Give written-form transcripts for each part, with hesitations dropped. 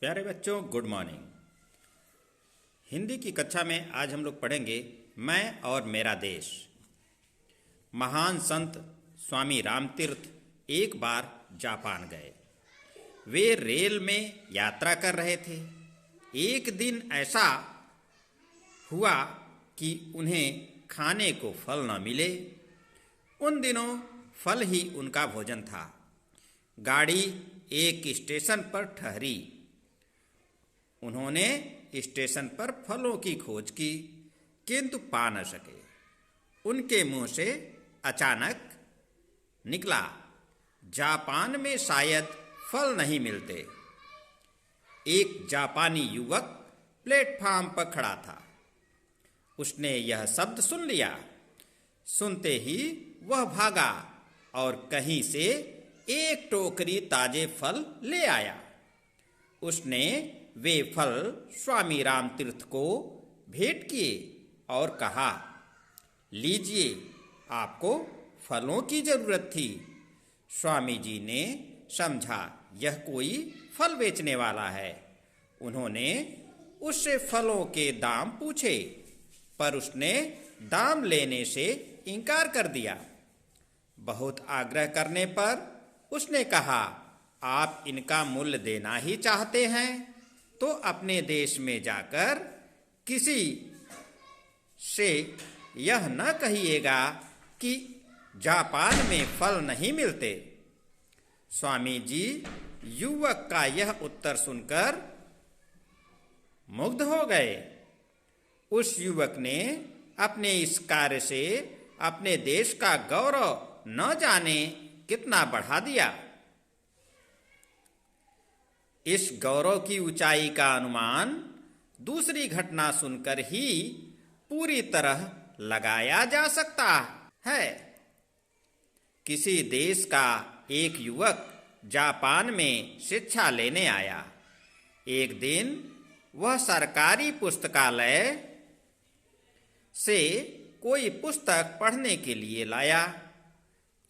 प्यारे बच्चों, good morning. Hindi की कक्षा में आज हम लोग पढ़ेंगे मैं और मेरा देश। महान संत स्वामी रामतीर्थ एक बार जापान गए। वे रेल में यात्रा कर रहे थे। एक दिन ऐसा हुआ कि उन्हें खाने को फल न मिले। उन दिनों फल ही उनका भोजन था। गाड़ी एक स्टेशन पर ठहरी। उन्होंने स्टेशन पर फलों की खोज की, किंतु पा न सके। उनके मुंह से अचानक निकला, जापान में शायद फल नहीं मिलते। एक जापानी युवक प्लेटफार्म पर खड़ा था। उसने यह शब्द सुन लिया। सुनते ही वह भागा और कहीं से एक टोकरी ताजे फल ले आया। उसने वे फल स्वामी रामतीर्थ को भेंट किए और कहा, लीजिए, आपको फलों की जरूरत थी। स्वामी जी ने समझा यह कोई फल बेचने वाला है। उन्होंने उससे फलों के दाम पूछे, पर उसने दाम लेने से इनकार कर दिया। बहुत आग्रह करने पर उसने कहा, आप इनका मूल्य देना ही चाहते हैं तो अपने देश में जाकर किसी से यह न कहिएगा कि जापान में फल नहीं मिलते। स्वामी जी युवक का यह उत्तर सुनकर मुग्ध हो गए। उस युवक ने अपने इस कार्य से अपने देश का गौरव न जाने कितना बढ़ा दिया। इस गौरव की ऊंचाई का अनुमान दूसरी घटना सुनकर ही पूरी तरह लगाया जा सकता है। किसी देश का एक युवक जापान में शिक्षा लेने आया। एक दिन वह सरकारी पुस्तकालय से कोई पुस्तक पढ़ने के लिए लाया।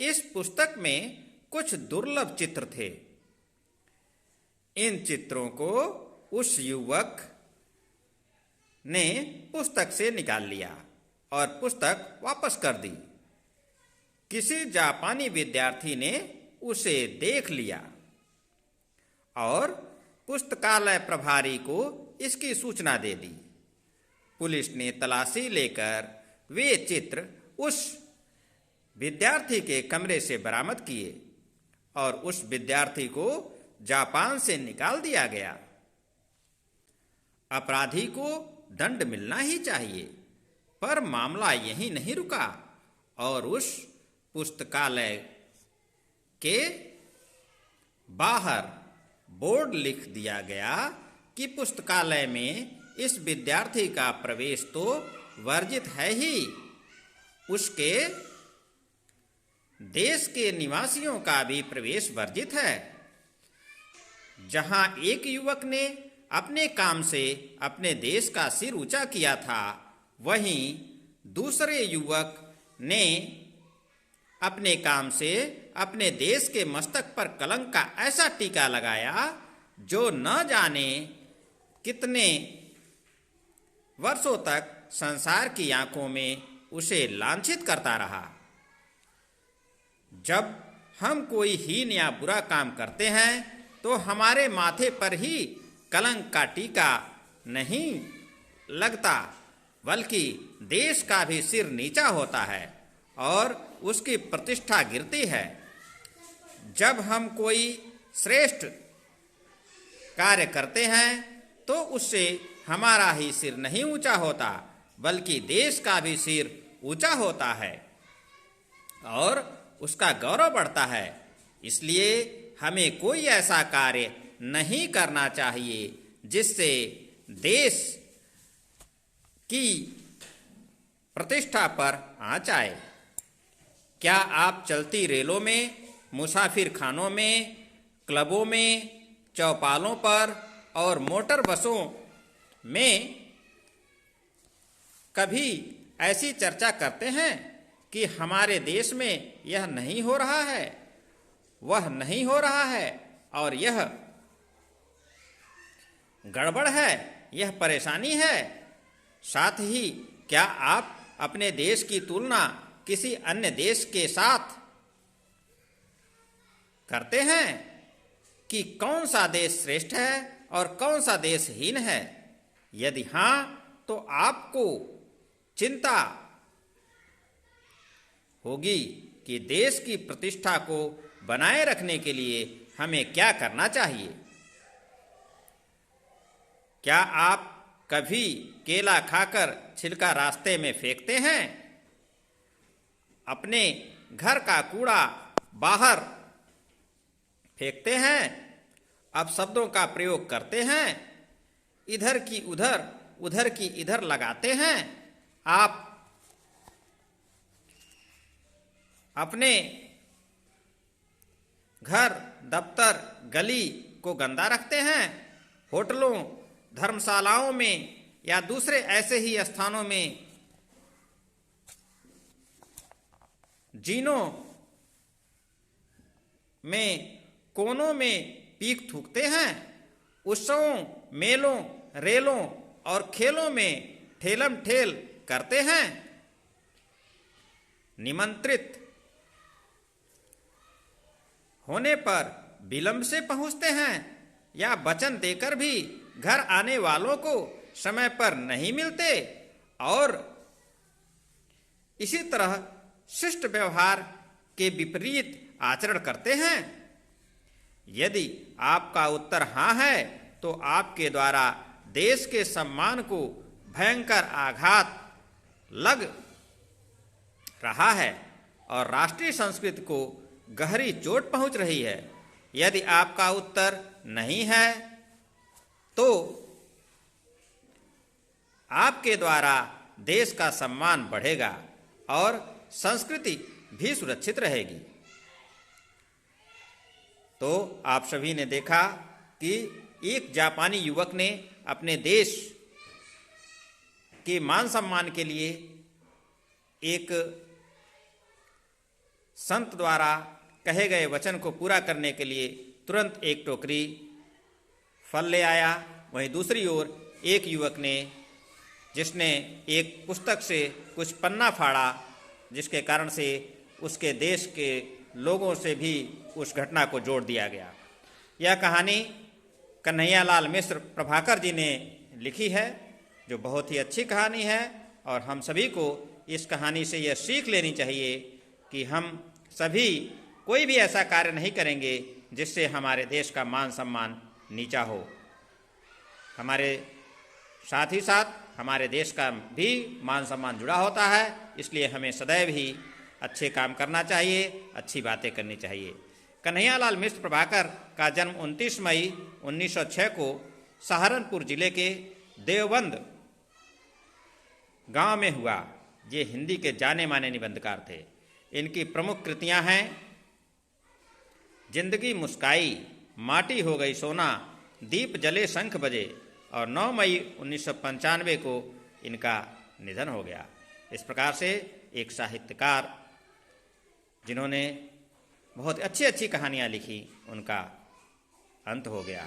इस पुस्तक में कुछ दुर्लभ चित्र थे। इन चित्रों को उस युवक ने पुस्तक से निकाल लिया और पुस्तक वापस कर दी। किसी जापानी विद्यार्थी ने उसे देख लिया और पुस्तकालय प्रभारी को इसकी सूचना दे दी। पुलिस ने तलाशी लेकर वे चित्र उस विद्यार्थी के कमरे से बरामद किए और उस विद्यार्थी को जापान से निकाल दिया गया। अपराधी को दंड मिलना ही चाहिए, पर मामला यहीं नहीं रुका और उस पुस्तकालय के बाहर बोर्ड लिख दिया गया कि पुस्तकालय में इस विद्यार्थी का प्रवेश तो वर्जित है ही, उसके देश के निवासियों का भी प्रवेश वर्जित है। जहां एक युवक ने अपने काम से अपने देश का सिर ऊंचा किया था, वहीं दूसरे युवक ने अपने काम से अपने देश के मस्तक पर कलंक का ऐसा टीका लगाया जो न जाने कितने वर्षों तक संसार की आंखों में उसे लांछित करता रहा। जब हम कोई हीन या बुरा काम करते हैं तो हमारे माथे पर ही कलंक का टीका नहीं लगता, बल्कि देश का भी सिर नीचा होता है और उसकी प्रतिष्ठा गिरती है। जब हम कोई श्रेष्ठ कार्य करते हैं तो उससे हमारा ही सिर नहीं ऊंचा होता, बल्कि देश का भी सिर ऊंचा होता है और उसका गौरव बढ़ता है। इसलिए हमें कोई ऐसा कार्य नहीं करना चाहिए जिससे देश की प्रतिष्ठा पर आँच आए। क्या आप चलती रेलों में, मुसाफिर खानों में, क्लबों में, चौपालों पर और मोटर बसों में कभी ऐसी चर्चा करते हैं कि हमारे देश में यह नहीं हो रहा है, वह नहीं हो रहा है और यह गड़बड़ है, यह परेशानी है। साथ ही क्या आप अपने देश की तुलना किसी अन्य देश के साथ करते हैं कि कौन सा देश श्रेष्ठ है और कौन सा देश हीन है? यदि हां, तो आपको चिंता होगी कि देश की प्रतिष्ठा को बनाए रखने के लिए हमें क्या करना चाहिए। क्या आप कभी केला खाकर छिलका रास्ते में फेंकते हैं? अपने घर का कूड़ा बाहर फेंकते हैं? अपशब्दों का प्रयोग करते हैं? इधर की उधर, उधर की इधर लगाते हैं? आप अपने घर, दफ्तर, गली को गंदा रखते हैं? होटलों, धर्मशालाओं में या दूसरे ऐसे ही स्थानों में जीनों में कोनों में पीक थूकते हैं? उत्सवों, मेलों, रेलों और खेलों में ठेलम ठेल करते हैं? निमंत्रित होने पर विलंब से पहुंचते हैं या वचन देकर भी घर आने वालों को समय पर नहीं मिलते? और इसी तरह शिष्ट व्यवहार के विपरीत आचरण करते हैं? यदि आपका उत्तर हां है, तो आपके द्वारा देश के सम्मान को भयंकर आघात लग रहा है और राष्ट्रीय संस्कृति को गहरी चोट पहुंच रही है। यदि आपका उत्तर नहीं है, तो आपके द्वारा देश का सम्मान बढ़ेगा और संस्कृति भी सुरक्षित रहेगी। तो आप सभी ने देखा कि एक जापानी युवक ने अपने देश के मान सम्मान के लिए एक संत द्वारा कहे गए वचन को पूरा करने के लिए तुरंत एक टोकरी फल ले आया। वहीं दूसरी ओर एक युवक ने, जिसने एक पुस्तक से कुछ पन्ना फाड़ा, जिसके कारण से उसके देश के लोगों से भी उस घटना को जोड़ दिया गया। यह कहानी कन्हैयालाल मिश्र प्रभाकर जी ने लिखी है, जो बहुत ही अच्छी कहानी है और हम सभी को इस कहानी से यह सीख लेनी चाहिए कि हम सभी कोई भी ऐसा कार्य नहीं करेंगे जिससे हमारे देश का मान सम्मान नीचा हो। हमारे साथ ही साथ हमारे देश का भी मान सम्मान जुड़ा होता है, इसलिए हमें सदैव ही अच्छे काम करना चाहिए, अच्छी बातें करनी चाहिए। कन्हैयालाल मिश्र प्रभाकर का जन्म 29 मई 1906 को सहारनपुर जिले के देवबंद गांव में हुआ। ये हिंदी के जाने माने निबंधकार थे। इनकी प्रमुख कृतियां हैं जिंदगी मुस्काई, माटी हो गई सोना, दीप जले शंख बजे, और 9 मई 1995 को इनका निधन हो गया। इस प्रकार से एक साहित्यकार जिन्होंने बहुत अच्छी अच्छी कहानियाँ लिखी, उनका अंत हो गया।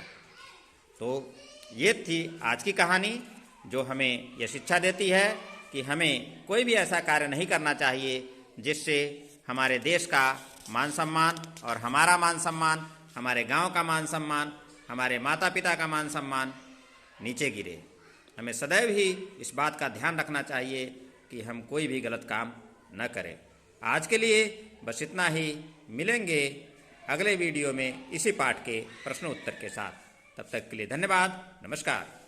तो ये थी आज की कहानी, जो हमें यह शिक्षा देती है कि हमें कोई भी ऐसा कार्य नहीं करना चाहिए जिससे हमारे देश का मान सम्मान और हमारा मान सम्मान, हमारे गांव का मान सम्मान, हमारे माता पिता का मान सम्मान नीचे गिरे। हमें सदैव ही इस बात का ध्यान रखना चाहिए कि हम कोई भी गलत काम न करें। आज के लिए बस इतना ही। मिलेंगे अगले वीडियो में इसी पाठ के प्रश्न उत्तर के साथ। तब तक के लिए धन्यवाद। नमस्कार।